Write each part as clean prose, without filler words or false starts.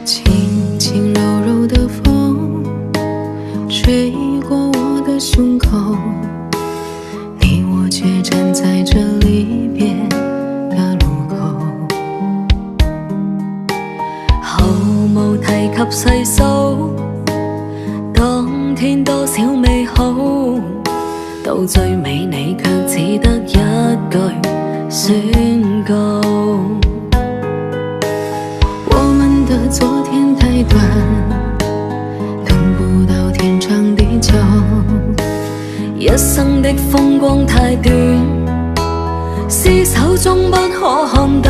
轻轻柔柔的风吹过我的胸口，你我却站在这离别的路口。後無提及細數，當天多少美好，到最尾你卻只得一句宣告。我們的昨天太短，等不到天長地久，一生的風光太短，廝守終不可看到。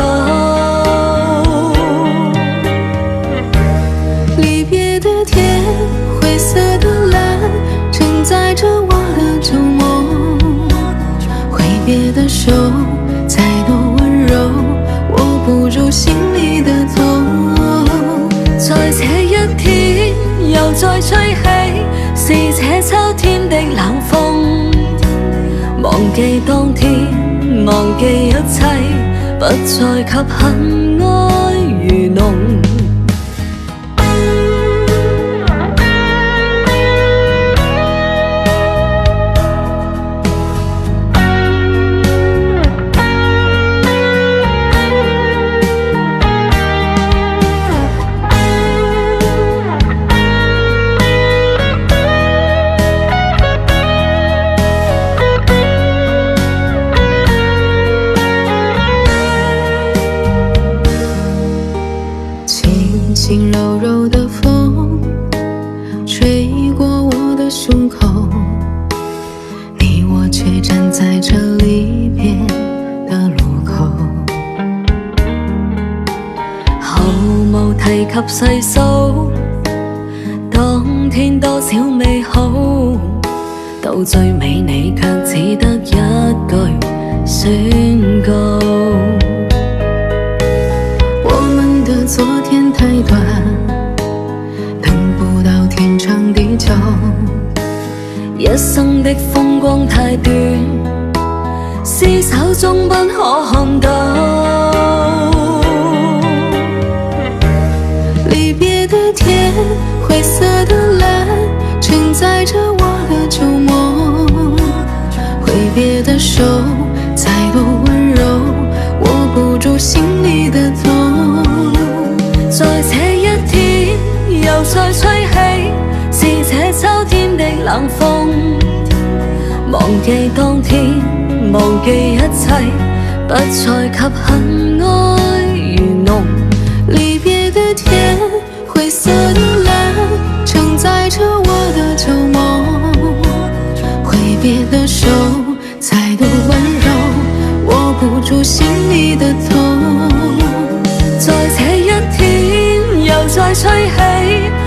離別的天，灰色的藍，承載着我的舊夢。揮別的手，再多溫柔，握不住心裡的痛。在這一天，又再吹起，是這秋天的冷風。忘記當天，忘記一切，不再給恨愛如濃。轻轻柔柔的風吹過我的胸口，你我卻站在這離別的路口。後無提及細數，當天多少美好，到最尾你卻只得一句宣告。昨天太短，等不到天長地久，一生的風光太短，廝守終不可看到。離別的天，灰色的藍，承載着我的舊夢。揮別的手，再多溫柔，握不住心裡的痛。在這一天，又再吹起，是這秋天的冷風。忘記當天，忘記一切，不再給恨愛如濃。離別的天，灰色的藍，承載着我的舊夢。揮別的手，再多溫柔，握不住心裡的痛。在這一天，又再吹起，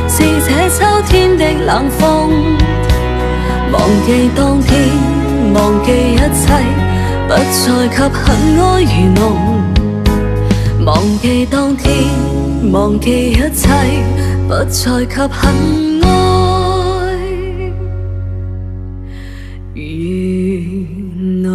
是這秋天的冷風。忘記當天，忘記一切，不再給恨愛如濃。忘記當天，忘記一切，不再給恨愛如濃。